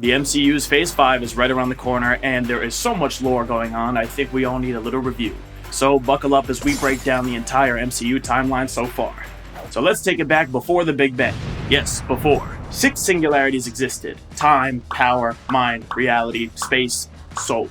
The MCU's Phase 5 is right around the corner, and there is so much lore going on, I think we all need a little review. So buckle up as we break down the entire MCU timeline so far. So let's take it back before the Big Bang. Yes, before. 6 singularities existed: time, power, mind, reality, space, soul.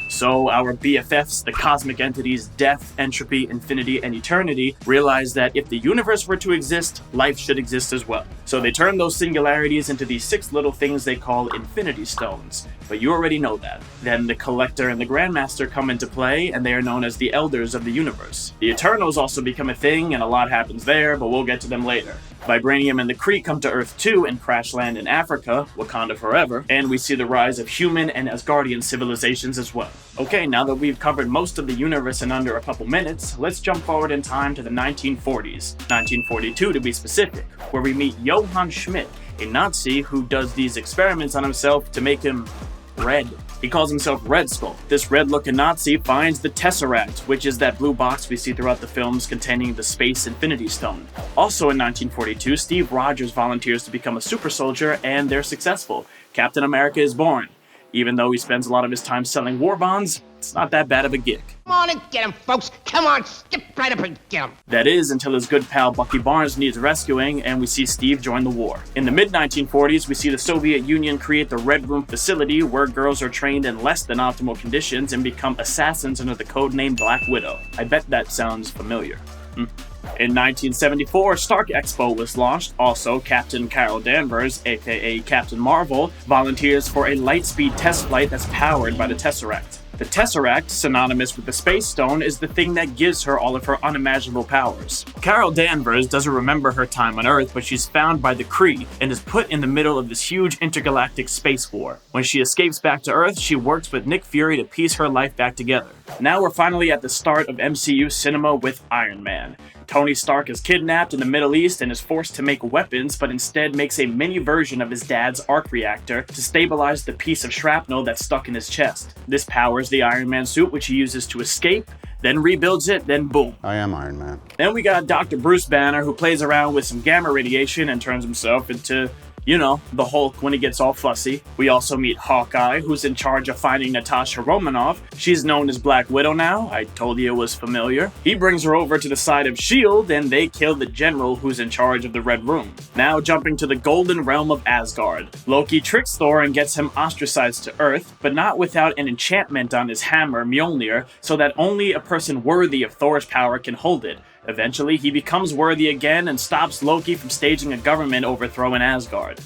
So our BFFs, the cosmic entities death, entropy, infinity, and eternity, realized that if the universe were to exist, life should exist as well. So they turned those singularities into these 6 little things they call infinity stones. But you already know that. Then the Collector and the Grandmaster come into play, and they are known as the Elders of the Universe. The Eternals also become a thing, and a lot happens there, but we'll get to them later. Vibranium and the Kree come to Earth too and crash land in Africa, Wakanda forever, and we see the rise of human and Asgardian civilizations as well. Okay, now that we've covered most of the universe in under a couple minutes, let's jump forward in time to the 1940s, 1942 to be specific, where we meet Johann Schmidt, a Nazi who does these experiments on himself to make him red. He calls himself Red Skull. This red-looking Nazi finds the Tesseract, which is that blue box we see throughout the films containing the Space Infinity Stone. Also in 1942, Steve Rogers volunteers to become a super soldier, and they're successful. Captain America is born. Even though he spends a lot of his time selling war bonds, it's not that bad of a gig. Come on and get him, folks. Come on, skip right up and get him. That is, until his good pal Bucky Barnes needs rescuing, and we see Steve join the war. In the mid-1940s, we see the Soviet Union create the Red Room facility, where girls are trained in less than optimal conditions and become assassins under the codename Black Widow. I bet that sounds familiar. In 1974, Stark Expo was launched. Also, Captain Carol Danvers, aka Captain Marvel, volunteers for a lightspeed test flight that's powered by the Tesseract. The Tesseract, synonymous with the Space Stone, is the thing that gives her all of her unimaginable powers. Carol Danvers doesn't remember her time on Earth, but she's found by the Kree and is put in the middle of this huge intergalactic space war. When she escapes back to Earth, she works with Nick Fury to piece her life back together. Now we're finally at the start of MCU cinema with Iron Man. Tony Stark is kidnapped in the Middle East and is forced to make weapons, but instead makes a mini version of his dad's arc reactor to stabilize the piece of shrapnel that's stuck in his chest. This powers the Iron Man suit, which he uses to escape, then rebuilds it, then boom. I am Iron Man. Then we got Dr. Bruce Banner, who plays around with some gamma radiation and turns himself into, you know, the Hulk when he gets all fussy. We also meet Hawkeye, who's in charge of finding Natasha Romanoff. She's known as Black Widow now. I told you it was familiar. He brings her over to the side of S.H.I.E.L.D. and they kill the general who's in charge of the Red Room. Now jumping to the golden realm of Asgard. Loki tricks Thor and gets him ostracized to Earth, but not without an enchantment on his hammer, Mjolnir, so that only a person worthy of Thor's power can hold it. Eventually, he becomes worthy again and stops Loki from staging a government overthrow in Asgard.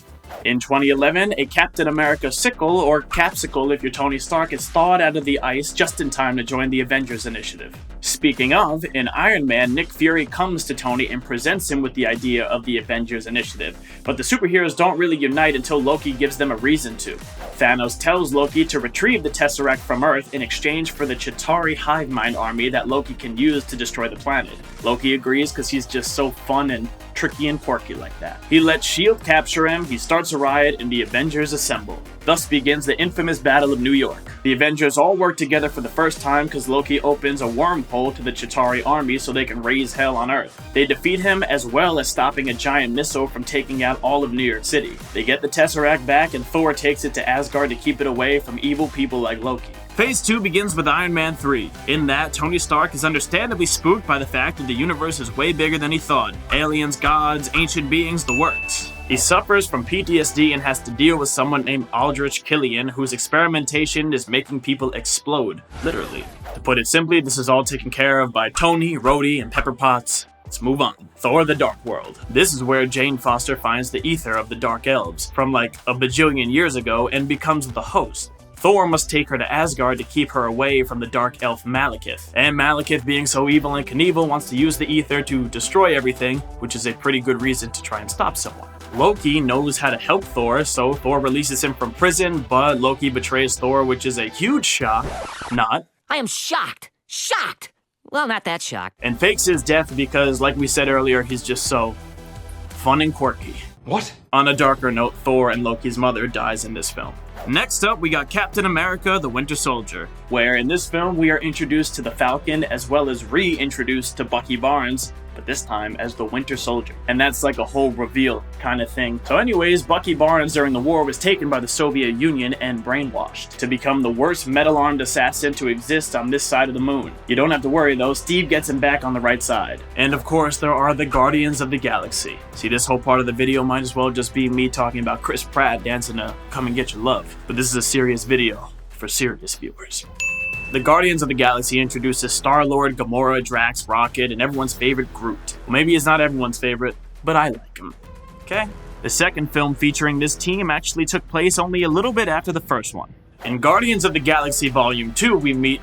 In 2011, a Captain America sickle, or capsicle if you're Tony Stark, is thawed out of the ice just in time to join the Avengers initiative. Speaking of, in Iron Man, Nick Fury comes to Tony and presents him with the idea of the Avengers initiative, but the superheroes don't really unite until Loki gives them a reason to. Thanos tells Loki to retrieve the Tesseract from Earth in exchange for the Chitauri hive mind army that Loki can use to destroy the planet. Loki agrees because he's just so fun and tricky and quirky like that. He lets S.H.I.E.L.D. capture him, he starts a riot, and the Avengers assemble. Thus begins the infamous Battle of New York. The Avengers all work together for the first time because Loki opens a wormhole to the Chitauri army so they can raise hell on Earth. They defeat him as well as stopping a giant missile from taking out all of New York City. They get the Tesseract back and Thor takes it to Asgard to keep it away from evil people like Loki. Phase 2 begins with Iron Man 3. In that, Tony Stark is understandably spooked by the fact that the universe is way bigger than he thought. Aliens, gods, ancient beings, the works. He suffers from PTSD and has to deal with someone named Aldrich Killian, whose experimentation is making people explode, literally. To put it simply, this is all taken care of by Tony, Rhodey, and Pepper Potts. Let's move on. Thor: The Dark World. This is where Jane Foster finds the ether of the Dark Elves from like a bajillion years ago and becomes the host. Thor must take her to Asgard to keep her away from the Dark Elf Malekith. And Malekith, being so evil and Knievel, wants to use the ether to destroy everything, which is a pretty good reason to try and stop someone. Loki knows how to help Thor, so Thor releases him from prison, but Loki betrays Thor, which is a huge shock. Not. I am shocked. Shocked! Well, not that shocked. And fakes his death because, like we said earlier, he's just so fun and quirky. What? On a darker note, Thor and Loki's mother dies in this film. Next up, we got Captain America, the Winter Soldier, where in this film we are introduced to the Falcon as well as reintroduced to Bucky Barnes, but this time as the Winter Soldier. And that's like a whole reveal kind of thing. So anyways, Bucky Barnes during the war was taken by the Soviet Union and brainwashed to become the worst metal-armed assassin to exist on this side of the moon. You don't have to worry though, Steve gets him back on the right side. And of course, there are the Guardians of the Galaxy. See, this whole part of the video might as well just be me talking about Chris Pratt dancing to Come and Get Your Love. But this is a serious video for serious viewers. The Guardians of the Galaxy introduces Star-Lord, Gamora, Drax, Rocket, and everyone's favorite Groot. Well, maybe he's not everyone's favorite, but I like him. Okay? The second film featuring this team actually took place only a little bit after the first one. In Guardians of the Galaxy Volume 2, we meet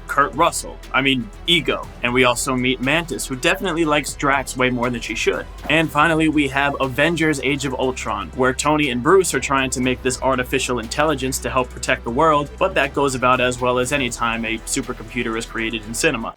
Ego, and we also meet Mantis, who definitely likes Drax way more than she should. And finally, we have Avengers Age of Ultron, where Tony and Bruce are trying to make this artificial intelligence to help protect the world, but that goes about as well as any time a supercomputer is created in cinema.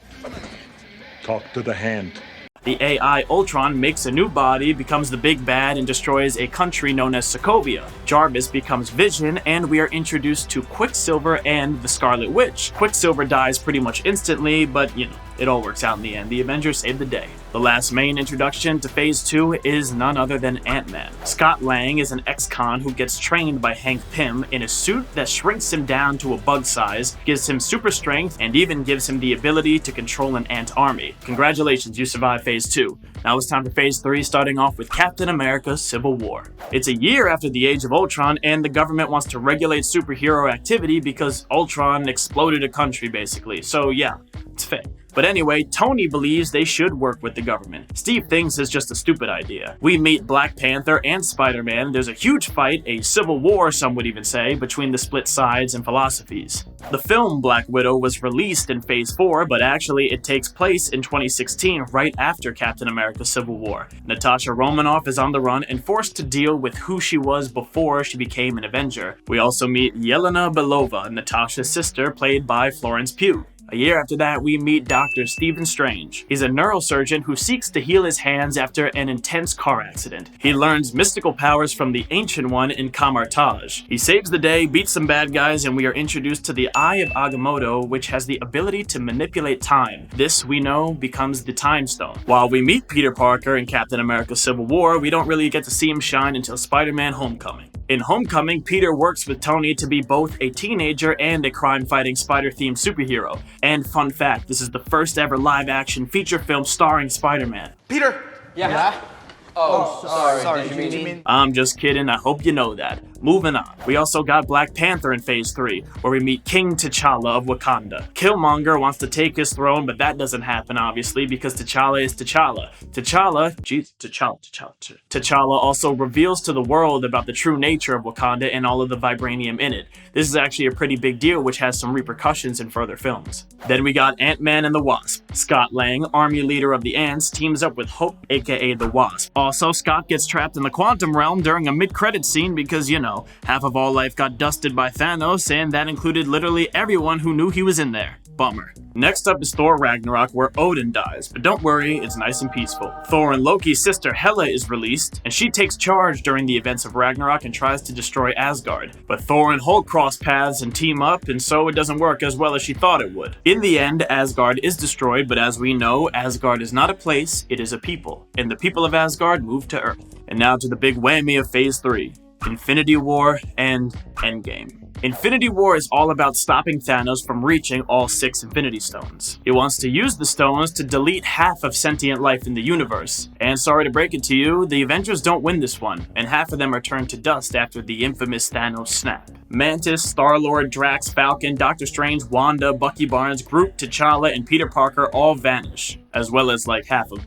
Talk to the hand. The AI Ultron makes a new body, becomes the big bad, and destroys a country known as Sokovia. Jarvis becomes Vision, and we are introduced to Quicksilver and the Scarlet Witch. Quicksilver dies pretty much instantly, but you know, it all works out in the end. The Avengers save the day. The last main introduction to Phase 2 is none other than Ant-Man. Scott Lang is an ex-con who gets trained by Hank Pym in a suit that shrinks him down to a bug size, gives him super strength, and even gives him the ability to control an ant army. Congratulations, you survived Phase 2. Now it's time for Phase 3, starting off with Captain America: Civil War. It's a year after the Age of Ultron, and the government wants to regulate superhero activity because Ultron exploded a country, basically. So yeah, it's fake. But anyway, Tony believes they should work with the government. Steve thinks it's just a stupid idea. We meet Black Panther and Spiderman. There's a huge fight, a civil war some would even say, between the split sides and philosophies. The film Black Widow was released in Phase 4, but actually it takes place in 2016, right after Captain America: Civil War. Natasha Romanoff is on the run and forced to deal with who she was before she became an Avenger. We also meet Yelena Belova, Natasha's sister, played by Florence Pugh. A year after that, we meet Dr. Stephen Strange. He's a neurosurgeon who seeks to heal his hands after an intense car accident. He learns mystical powers from the Ancient One in Kamar-Taj. He saves the day, beats some bad guys, and we are introduced to the Eye of Agamotto, which has the ability to manipulate time. This, we know, becomes the Time Stone. While we meet Peter Parker in Captain America: Civil War, we don't really get to see him shine until Spider-Man: Homecoming. In Homecoming, Peter works with Tony to be both a teenager and a crime-fighting spider-themed superhero. And fun fact, this is the first ever live-action feature film starring Spider-Man. Peter! Yeah? Oh, sorry. Did you mean? I'm just kidding, I hope you know that. Moving on. We also got Black Panther in Phase 3, where we meet King T'Challa of Wakanda. Killmonger wants to take his throne, but that doesn't happen, obviously, because T'Challa is T'Challa. T'Challa also reveals to the world about the true nature of Wakanda and all of the vibranium in it. This is actually a pretty big deal, which has some repercussions in further films. Then we got Antman and the Wasp. Scott Lang, army leader of the Ants, teams up with Hope, aka the Wasp. Also, Scott gets trapped in the quantum realm during a mid-credits scene because, you know, half of all life got dusted by Thanos, and that included literally everyone who knew he was in there. Bummer. Next up is Thor Ragnarok, where Odin dies, but don't worry, it's nice and peaceful. Thor and Loki's sister Hela is released, and she takes charge during the events of Ragnarok and tries to destroy Asgard. But Thor and Hulk cross paths and team up, and so it doesn't work as well as she thought it would. In the end, Asgard is destroyed, but as we know, Asgard is not a place, it is a people. And the people of Asgard move to Earth. And now to the big whammy of Phase 3. Infinity War and Endgame. Infinity War is all about stopping Thanos from reaching all 6 Infinity Stones. He wants to use the stones to delete half of sentient life in the universe. And sorry to break it to you, the Avengers don't win this one, and half of them are turned to dust after the infamous Thanos snap. Mantis, Star-Lord, Drax, Falcon, Doctor Strange, Wanda, Bucky Barnes, Groot, T'Challa, and Peter Parker all vanish, as well as like half of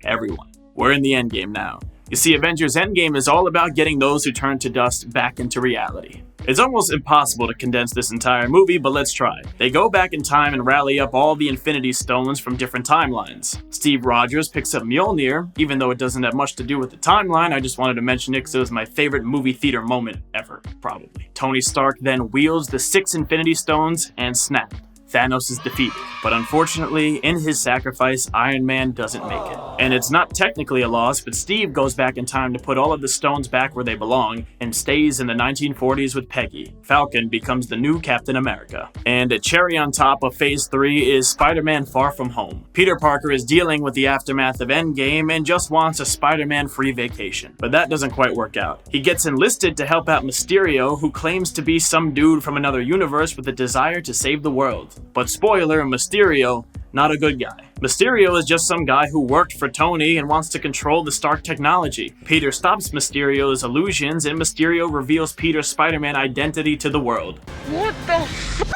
everyone. We're in the Endgame now. You see, Avengers Endgame is all about getting those who turn to dust back into reality. It's almost impossible to condense this entire movie, but let's try. They go back in time and rally up all the Infinity Stones from different timelines. Steve Rogers picks up Mjolnir, even though it doesn't have much to do with the timeline, I just wanted to mention it because it was my favorite movie theater moment ever, probably. Tony Stark then wields the 6 Infinity Stones and snap. Thanos is defeated, but unfortunately, in his sacrifice, Iron Man doesn't make it. And it's not technically a loss, but Steve goes back in time to put all of the stones back where they belong and stays in the 1940s with Peggy. Falcon becomes the new Captain America. And a cherry on top of Phase 3 is Spider-Man Far From Home. Peter Parker is dealing with the aftermath of Endgame and just wants a Spider-Man free vacation. But that doesn't quite work out. He gets enlisted to help out Mysterio, who claims to be some dude from another universe with a desire to save the world. But spoiler, Mysterio, not a good guy. Mysterio is just some guy who worked for Tony and wants to control the Stark technology. Peter stops Mysterio's illusions, and Mysterio reveals Peter's Spider-Man identity to the world. What the f?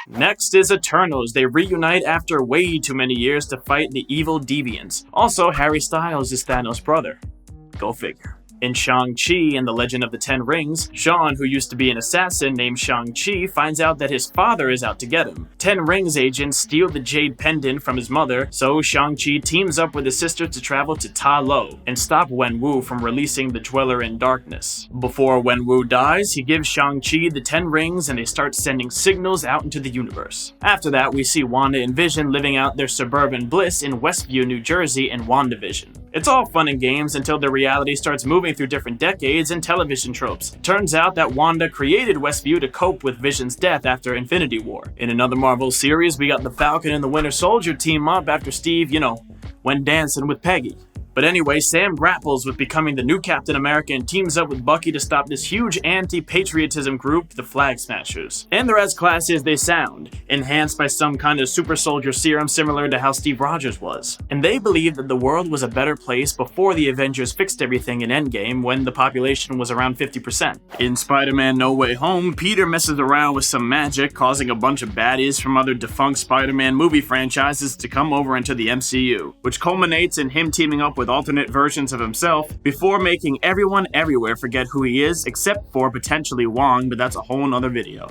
Next is Eternals. They reunite after way too many years to fight the evil deviants. Also, Harry Styles is Thanos' brother. Go figure. In Shang-Chi and the Legend of the Ten Rings, Sean, who used to be an assassin named Shang-Chi, finds out that his father is out to get him. Ten Rings agents steal the jade pendant from his mother, so Shang-Chi teams up with his sister to travel to Ta Lo and stop Wenwu from releasing the Dweller in Darkness. Before Wenwu dies, he gives Shang-Chi the 10 rings and they start sending signals out into the universe. After that, we see Wanda and Vision living out their suburban bliss in Westview, New Jersey in Wandavision. It's all fun and games until the reality starts moving through different decades and television tropes. Turns out that Wanda created Westview to cope with Vision's death after Infinity War. In another Marvel series, we got the Falcon and the Winter Soldier team up after Steve, went dancing with Peggy. But anyway, Sam grapples with becoming the new Captain America and teams up with Bucky to stop this huge anti-patriotism group, the Flag Smashers. And they're as classy as they sound, enhanced by some kind of super soldier serum similar to how Steve Rogers was. And they believe that the world was a better place before the Avengers fixed everything in Endgame when the population was around 50%. In Spider-Man No Way Home, Peter messes around with some magic, causing a bunch of baddies from other defunct Spider-Man movie franchises to come over into the MCU, which culminates in him teaming up with alternate versions of himself before making everyone everywhere forget who he is, except for potentially Wong, but that's a whole nother video.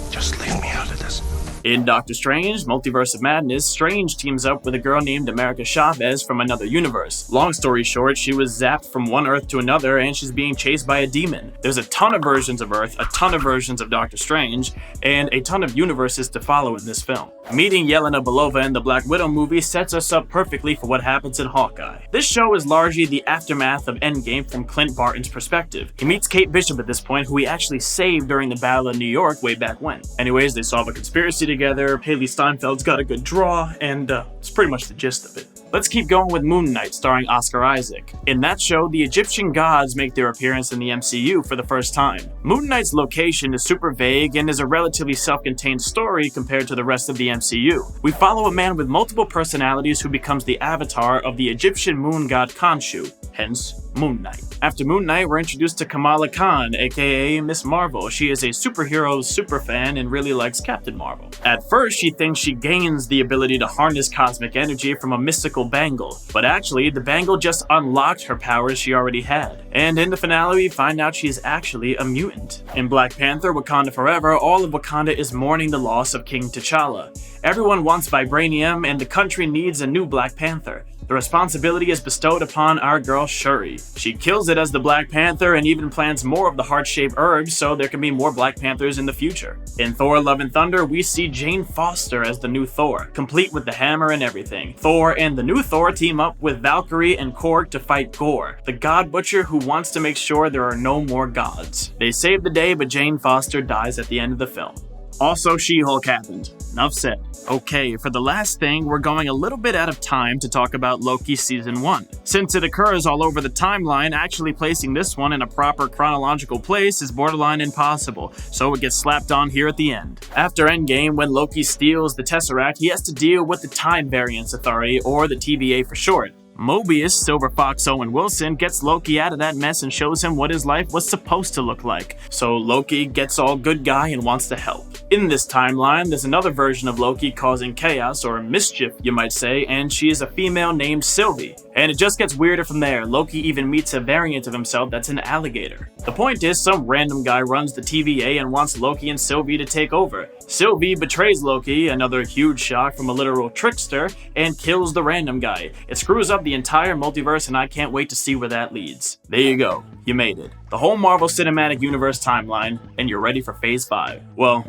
Just leave me out of this. In Doctor Strange, Multiverse of Madness, Strange teams up with a girl named America Chavez from another universe. Long story short, she was zapped from one Earth to another and she's being chased by a demon. There's a ton of versions of Earth, a ton of versions of Doctor Strange, and a ton of universes to follow in this film. Meeting Yelena Belova in the Black Widow movie sets us up perfectly for what happens in Hawkeye. This show is largely the aftermath of Endgame from Clint Barton's perspective. He meets Kate Bishop at this point, who he actually saved during the Battle of New York way back when. Anyways, they solve a conspiracy together, Haley Steinfeld's got a good draw, and it's pretty much the gist of it. Let's keep going with Moon Knight, starring Oscar Isaac. In that show, the Egyptian gods make their appearance in the MCU for the first time. Moon Knight's location is super vague and is a relatively self-contained story compared to the rest of the MCU. We follow a man with multiple personalities who becomes the avatar of the Egyptian moon god Khonshu, hence Moon Knight. After Moon Knight, we're introduced to Kamala Khan, aka Miss Marvel. She is a superhero superfan and really likes Captain Marvel. At first, she thinks she gains the ability to harness cosmic energy from a mystical bangle, but actually, the bangle just unlocked her powers she already had. And in the finale, we find out she is actually a mutant. In Black Panther, Wakanda Forever, all of Wakanda is mourning the loss of King T'Challa. Everyone wants vibranium, and the country needs a new Black Panther. The responsibility is bestowed upon our girl Shuri. She kills it as the Black Panther and even plants more of the heart-shaped herbs so there can be more Black Panthers in the future. In Thor Love and Thunder, we see Jane Foster as the new Thor, complete with the hammer and everything. Thor and the new Thor team up with Valkyrie and Korg to fight Gore, the god butcher who wants to make sure there are no more gods. They save the day, but Jane Foster dies at the end of the film. Also, She-Hulk happened. Enough said. Okay, for the last thing, we're going a little bit out of time to talk about Loki Season 1. Since it occurs all over the timeline, actually placing this one in a proper chronological place is borderline impossible, so it gets slapped on here at the end. After Endgame, when Loki steals the Tesseract, he has to deal with the Time Variance Authority, or the TVA for short. Mobius, Silver Fox Owen Wilson, gets Loki out of that mess and shows him what his life was supposed to look like. So Loki gets all good guy and wants to help. In this timeline, there's another version of Loki causing chaos, or mischief you might say, and she is a female named Sylvie. And it just gets weirder from there. Loki even meets a variant of himself that's an alligator. The point is, some random guy runs the TVA and wants Loki and Sylvie to take over. Sylvie betrays Loki, another huge shock from a literal trickster, and kills the random guy. It screws up the entire multiverse, and I can't wait to see where that leads. There you go. You made it. The whole Marvel Cinematic Universe timeline, and you're ready for Phase 5. Well,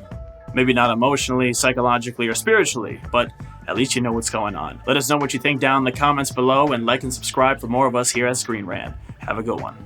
Maybe not emotionally, psychologically, or spiritually, but at least you know what's going on. Let us know what you think down in the comments below, and like and subscribe for more of us here at ScreenRant. Have a good one.